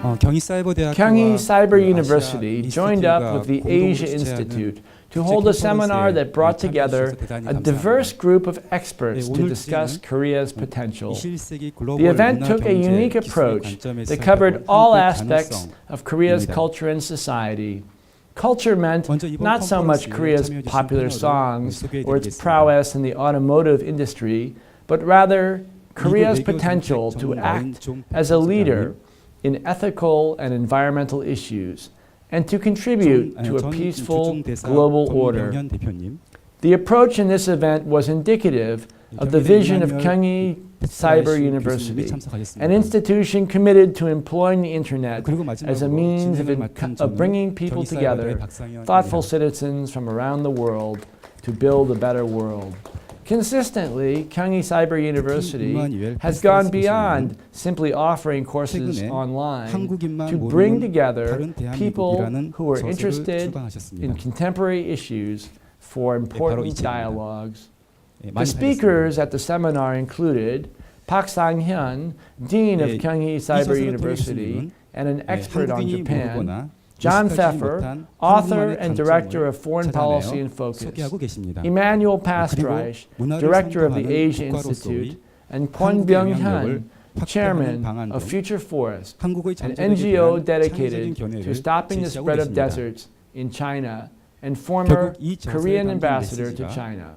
Kyunghee Cyber University joined up with the Asia Institute to hold a seminar that brought together a diverse group of experts to discuss Korea's potential. The event took a unique approach that covered all aspects of Korea's culture and society. Culture meant not so much Korea's popular songs or its prowess in the automotive industry, but rather Korea's potential to act as a leader in ethical and environmental issues and to contribute to a peaceful global order. The approach in this event was indicative of the vision of Kyunghee Cyber University, an institution committed to employing the internet as a means of bringing people together, thoughtful citizens from around the world, to build a better world. Consistently, Kyunghee Cyber University has gone beyond simply offering courses online to bring together people who are interested in contemporary issues for important dialogues. The speakers at the seminar included Park Sang-hyun, Dean of Kyunghee Cyber University and an expert on Japan, John Pfeffer, author and director of Foreign Policy in Focus, Emmanuel Pastreich, director of the Asia Institute, and Kwon Byung-hyun, chairman of Future Forest, an NGO dedicated to stopping the spread of deserts in China and former Korean ambassador to China.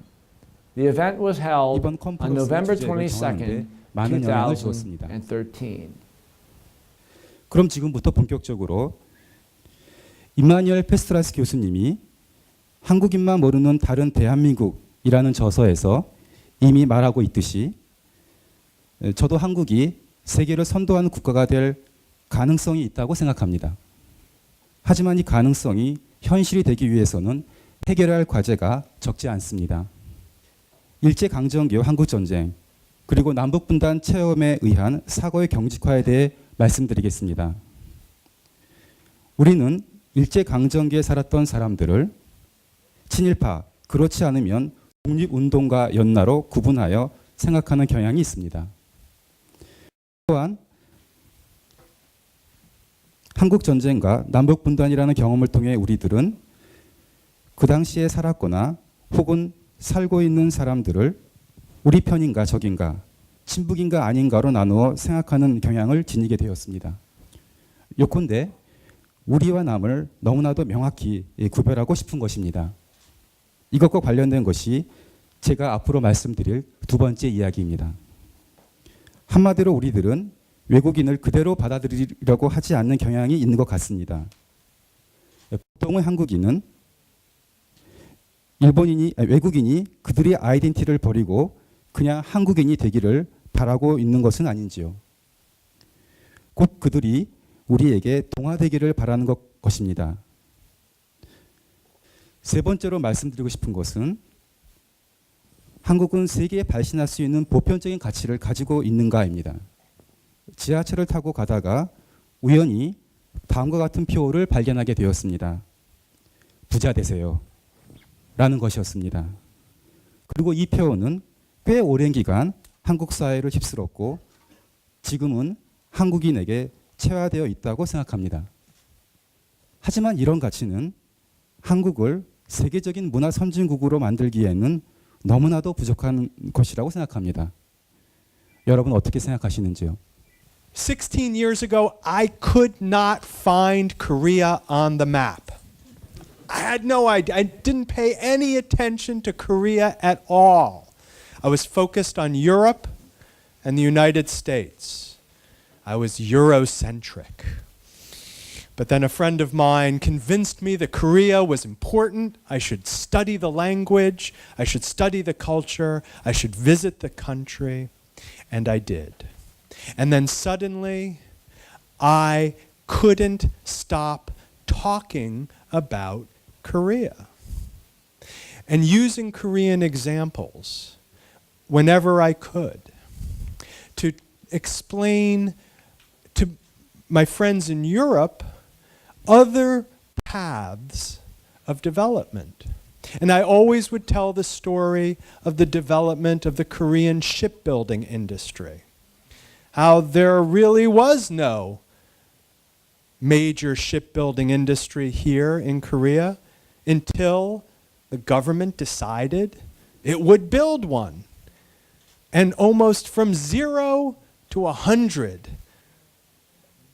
The event was held on November 22nd, 2013. 그럼 지금부터 본격적으로 임마뉴엘 페스트라스 교수님이 한국인만 모르는 다른 대한민국이라는 저서에서 이미 말하고 있듯이 저도 한국이 세계를 선도하는 국가가 될 가능성이 있다고 생각합니다. 하지만 이 가능성이 현실이 되기 위해서는 해결해야 할 과제가 적지 않습니다. 일제강점기와 한국전쟁 그리고 남북분단 체험에 의한 사고의 경직화에 대해 말씀드리겠습니다. 우리는 일제강점기에 살았던 사람들을 친일파, 그렇지 않으면 독립운동가 연나로 구분하여 생각하는 경향이 있습니다. 또한 한국전쟁과 남북분단이라는 경험을 통해 우리들은 그 당시에 살았거나 혹은 살고 있는 사람들을 우리 편인가 적인가, 친북인가 아닌가로 나누어 생각하는 경향을 지니게 되었습니다. 요컨대 우리와 남을 너무나도 명확히 구별하고 싶은 것입니다. 이것과 관련된 것이 제가 앞으로 말씀드릴 두 번째 이야기입니다. 한마디로 우리들은 외국인을 그대로 받아들이려고 하지 않는 경향이 있는 것 같습니다. 보통의 한국인은 외국인이 그들의 아이덴티티를 버리고 그냥 한국인이 되기를 바라고 있는 것은 아닌지요. 곧 그들이 우리에게 동화되기를 바라는 것입니다. 세 번째로 말씀드리고 싶은 것은 한국은 세계에 발신할 수 있는 보편적인 가치를 가지고 있는가입니다. 지하철을 타고 가다가 우연히 다음과 같은 표어를 발견하게 되었습니다. 부자 되세요. 라는 것이었습니다. 그리고 이 표어는 꽤 오랜 기간 한국 사회를 휩쓸었고 지금은 한국인에게 체화되어 있다고 생각합니다. 하지만 이런 가치는 한국을 세계적인 문화 선진국으로 만들기에는 너무나도 부족한 것이라고 생각합니다. 여러분 어떻게 생각하시는지요? 16 years ago, I could not find Korea on the map. I had no idea. I didn't pay any attention to Korea at all. I was focused on Europe and the United States. I was Eurocentric. But then a friend of mine convinced me that Korea was important. I should study the language. I should study the culture. I should visit the country. And I did. And then suddenly, I couldn't stop talking about Korea and using Korean examples whenever I could to explain to my friends in Europe other paths of development. And I always would tell the story of the development of the Korean shipbuilding industry. How there really was no major shipbuilding industry here in Korea until the government decided it would build one. And almost from 0 to 100,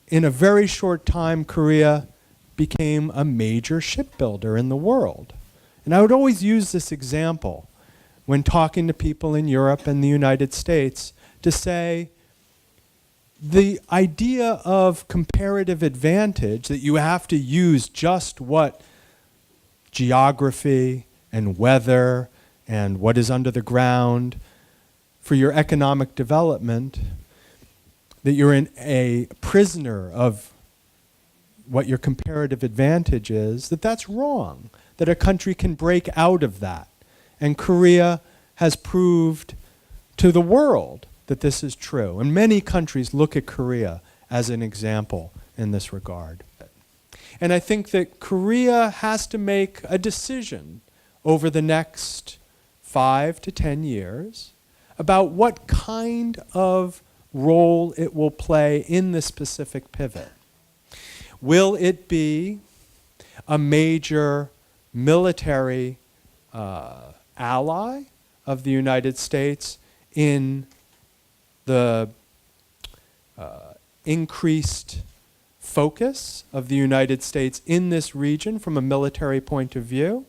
in a very short time, Korea became a major shipbuilder in the world. And I would always use this example when talking to people in Europe and the United States to say, the idea of comparative advantage, that you have to use just what geography and weather and what is under the ground for your economic development, that you're a prisoner of what your comparative advantage is, that's wrong, that a country can break out of that. And Korea has proved to the world that this is true. And many countries look at Korea as an example in this regard. And I think that Korea has to make a decision over the next 5 to 10 years about what kind of role it will play in this specific pivot. Will it be a major military ally of the United States in the increased focus of the United States in this region from a military point of view?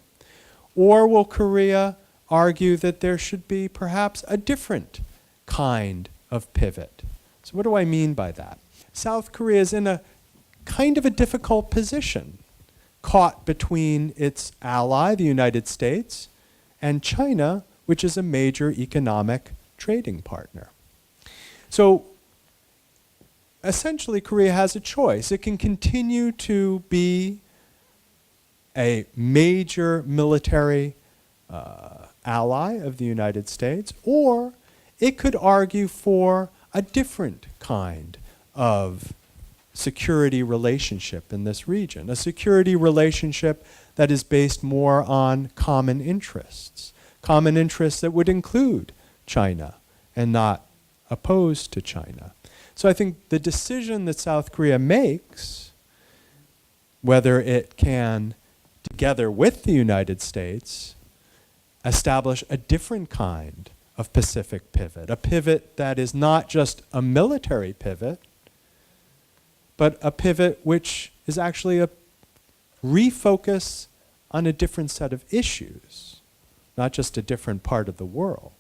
Or will Korea argue that there should be perhaps a different kind of pivot? So what do I mean by that? South Korea is in a kind of a difficult position, caught between its ally, the United States, and China, which is a major economic trading partner. So essentially, Korea has a choice. It can continue to be a major military ally of the United States, or it could argue for a different kind of security relationship in this region, a security relationship that is based more on common interests that would include China and not opposed to China. So I think the decision that South Korea makes, whether it can, together with the United States, establish a different kind of Pacific pivot, a pivot that is not just a military pivot, but a pivot which is actually a refocus on a different set of issues, not just a different part of the world.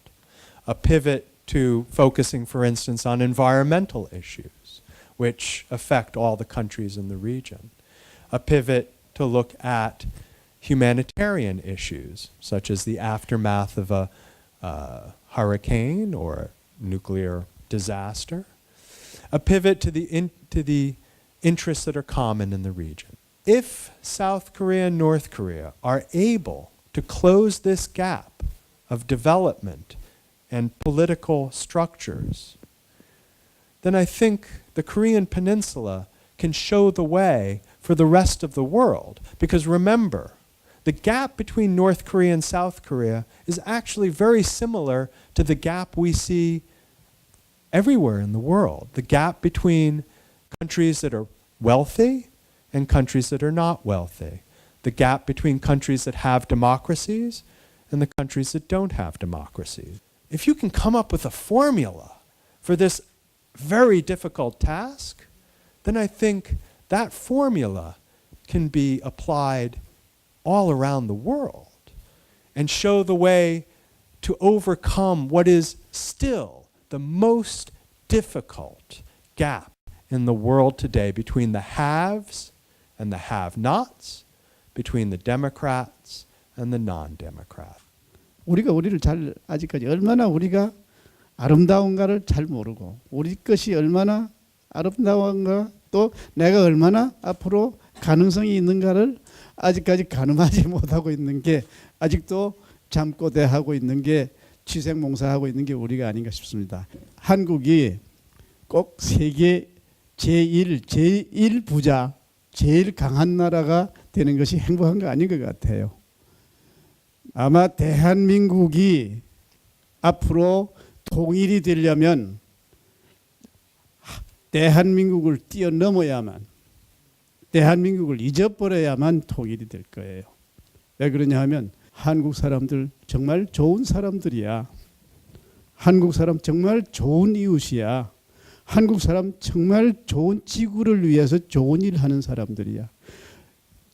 A pivot to focusing, for instance, on environmental issues, which affect all the countries in the region. A pivot to look at humanitarian issues, such as the aftermath of a hurricane or a nuclear disaster. A pivot to the interests that are common in the region. If South Korea and North Korea are able to close this gap of development and political structures, then I think the Korean Peninsula can show the way for the rest of the world. Because remember, the gap between North Korea and South Korea is actually very similar to the gap we see everywhere in the world. The gap between countries that are wealthy and countries that are not wealthy. The gap between countries that have democracies and the countries that don't have democracies. If you can come up with a formula for this very difficult task, then I think that formula can be applied all around the world and show the way to overcome what is still the most difficult gap in the world today between the haves and the have-nots, between the Democrats and the non-Democrats. 우리를 잘 아직까지 얼마나 우리가 아름다운가를 잘 모르고 우리 것이 얼마나 아름다운가 또 내가 얼마나 앞으로 가능성이 있는가를 아직까지 가늠하지 못하고 있는 게 아직도 잠꼬대하고 있는 게 취생몽사하고 있는 게 우리가 아닌가 싶습니다. 한국이 꼭 세계 제1 부자, 제일 강한 나라가 되는 것이 행복한 거 아닌 것 같아요. 아마 대한민국이 앞으로 통일이 되려면 대한민국을 뛰어넘어야만 대한민국을 잊어버려야만 통일이 될 거예요. 왜 그러냐 하면 한국 사람들 정말 좋은 사람들이야. 한국 사람 정말 좋은 이웃이야. 한국 사람 정말 좋은 지구를 위해서 좋은 일 하는 사람들이야.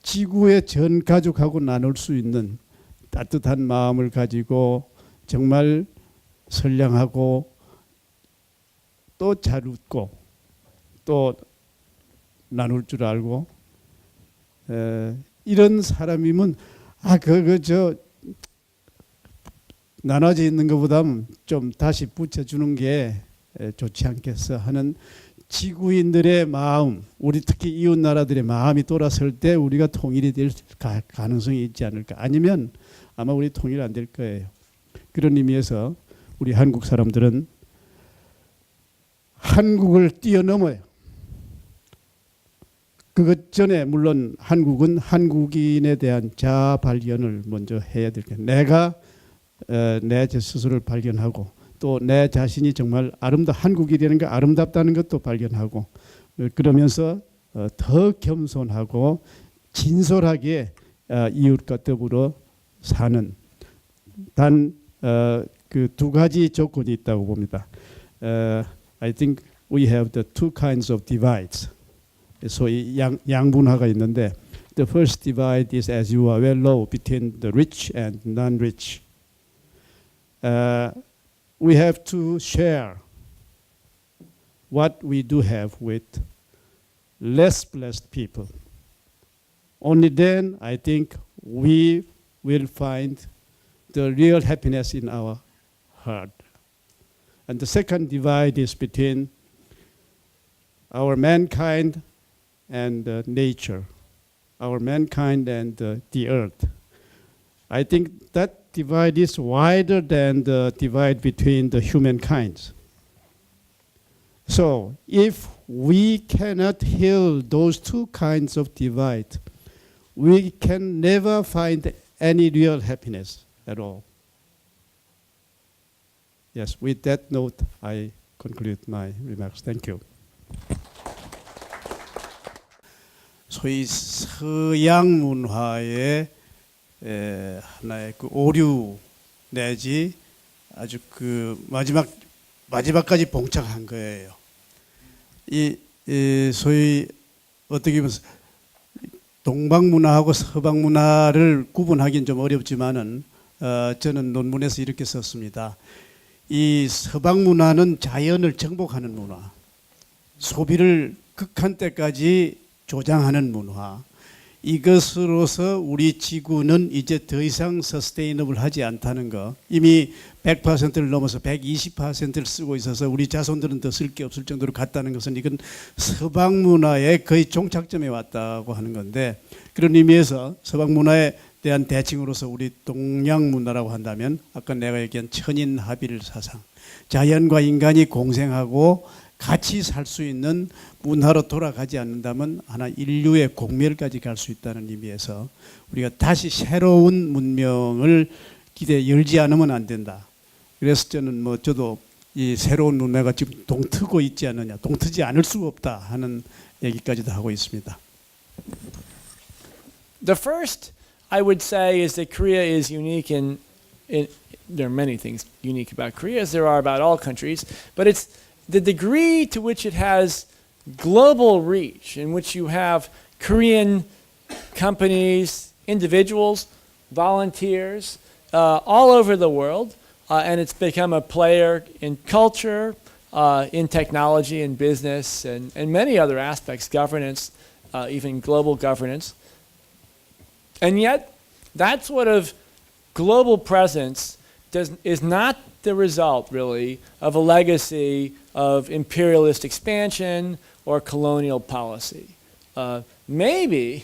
지구의 전 가족하고 나눌 수 있는 따뜻한 마음을 가지고 정말 선량하고 또 잘 웃고 또 나눌 줄 알고 이런 사람이면 나눠져 있는 것보다는 좀 다시 붙여주는 게 좋지 않겠어 하는 지구인들의 마음, 우리 특히 이웃 나라들의 마음이 돌아설 때 우리가 통일이 될 가능성이 있지 않을까. 아니면 아마 우리 통일 안 될 거예요. 그런 의미에서 우리 한국 사람들은 한국을 뛰어넘어요. 그것 전에 물론 한국은 한국인에 대한 자아 발견을 먼저 해야 될 거예요. 내가 내 스스로를 발견하고 또 내 자신이 정말 한국이라는 게 아름답다는 것도 발견하고 그러면서 더 겸손하고 진솔하게 이웃과 더불어 사는 단 그 두 가지 조건이 있다고 봅니다. I think we have the two kinds of divides. 소위 양분화가 있는데 the first divide is, as you are well know, between the rich and non-rich. We have to share what we do have with less blessed people. Only then I think we will find the real happiness in our heart. And the second divide is between our mankind and nature, our mankind and the earth. I think that divide is wider than the divide between the humankind. So if we cannot heal those two kinds of divide, we can never find any real happiness at all. Yes, with that note, I conclude my remarks. Thank you. 소위 서양 문화의 하나의 그 오류 내지 아주 그 마지막까지 봉착한 거예요. 이 소위 어떻게 보면 동방 문화하고 서방 문화를 구분하기는 좀 어렵지만은 저는 논문에서 이렇게 썼습니다. 이 서방 문화는 자연을 정복하는 문화, 소비를 극한 때까지 조장하는 문화. 이것으로서 우리 지구는 이제 더 이상 서스테이너블 하지 않다는 거. 이미 100%를 넘어서 120%를 쓰고 있어서 우리 자손들은 더 쓸 게 없을 정도로 갔다는 것은 이건 서방 문화의 거의 종착점에 왔다고 하는 건데, 그런 의미에서 서방 문화에 대한 대칭으로서 우리 동양 문화라고 한다면 아까 내가 얘기한 천인합일 사상, 자연과 인간이 공생하고 같이 살 수 있는 문화로 돌아가지 않는다면 하나 인류의 공멸까지 갈 수 있다는 의미에서 우리가 다시 새로운 문명을 열지 않으면 안 된다. 그래서 저는 저도 이 새로운 문화가 지금 동트고 있지 않느냐, 동트지 않을 수가 없다 하는 얘기까지도 하고 있습니다. The first I would say is that Korea is unique in there are many things unique about Korea, as there are about all countries, but it's the degree to which it has global reach, in which you have Korean companies, individuals, volunteers all over the world, and it's become a player in culture, in technology, in business, and many other aspects, governance, even global governance. And yet, that sort of global presence is not the result, really, of a legacy of imperialist expansion or colonial policy. Maybe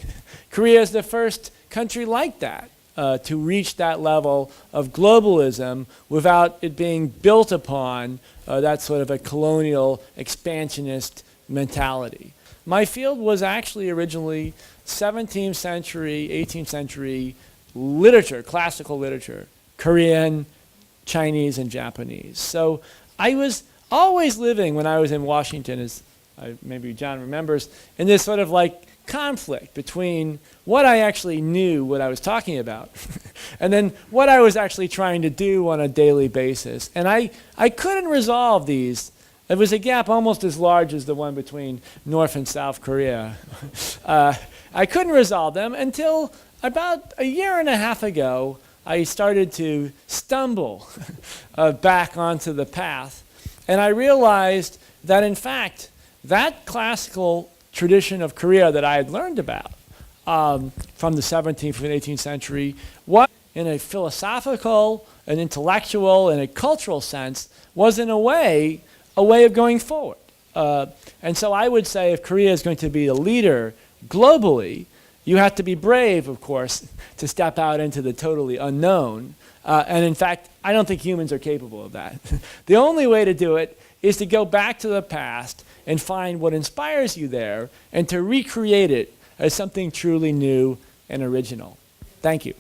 Korea is the first country like that to reach that level of globalism without it being built upon that sort of a colonial expansionist mentality. My field was actually originally 17th century, 18th century literature, classical literature, Korean, Chinese, and Japanese. So I was always living when I was in Washington, as maybe John remembers, in this sort of like conflict between what I actually knew, what I was talking about, and then what I was actually trying to do on a daily basis. And I couldn't resolve these. It was a gap almost as large as the one between North and South Korea. I couldn't resolve them until about a year and a half ago, I started to stumble back onto the path. And I realized that, in fact, that classical tradition of Korea that I had learned about from the 17th and 18th century, what in a philosophical, an intellectual, and a cultural sense was in a way of going forward. And so I would say if Korea is going to be a leader globally, you have to be brave, of course, to step out into the totally unknown. And in fact, I don't think humans are capable of that. The only way to do it is to go back to the past and find what inspires you there and to recreate it as something truly new and original. Thank you.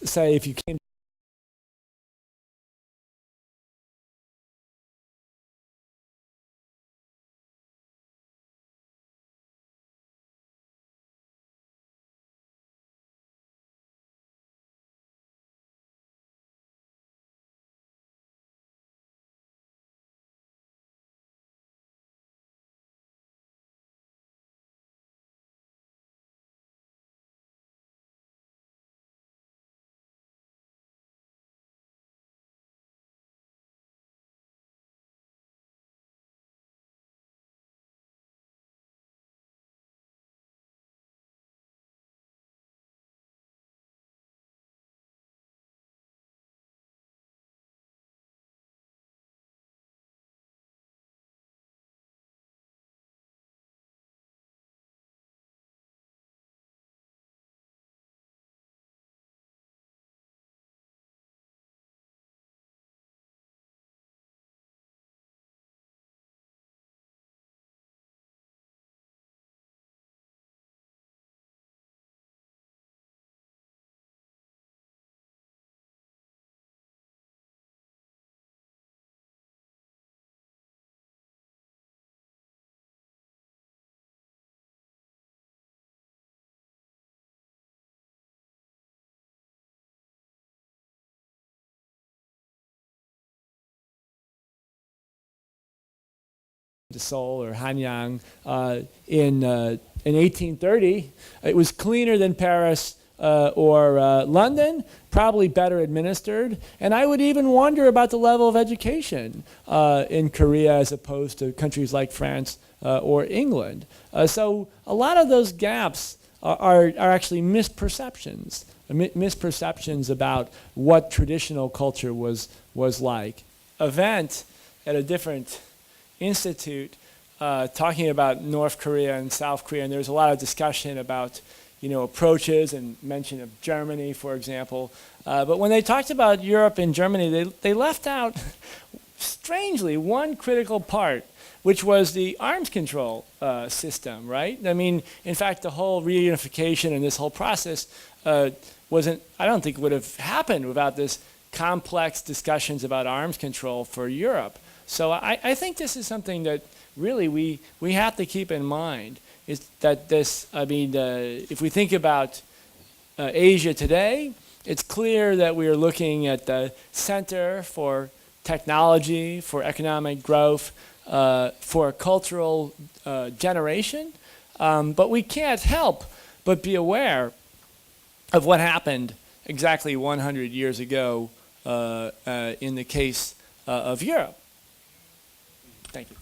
Say if you came to Seoul or Hanyang in 1830, it was cleaner than Paris or London, probably better administered. And I would even wonder about the level of education in Korea as opposed to countries like France or England. So a lot of those gaps are actually misperceptions, misperceptions about what traditional culture was like. Event at a different institute talking about North Korea and South Korea, and there was a lot of discussion about approaches and mention of Germany, for example. But when they talked about Europe and Germany, they left out, strangely, one critical part, which was the arms control system, right? I mean, in fact, the whole reunification and this whole process I don't think would have happened without this complex discussions about arms control for Europe. So I think this is something that really we have to keep in mind, is that this, if we think about Asia today, it's clear that we are looking at the center for technology, for economic growth, for cultural generation, but we can't help but be aware of what happened exactly 100 years ago in the case of Europe. Thank you.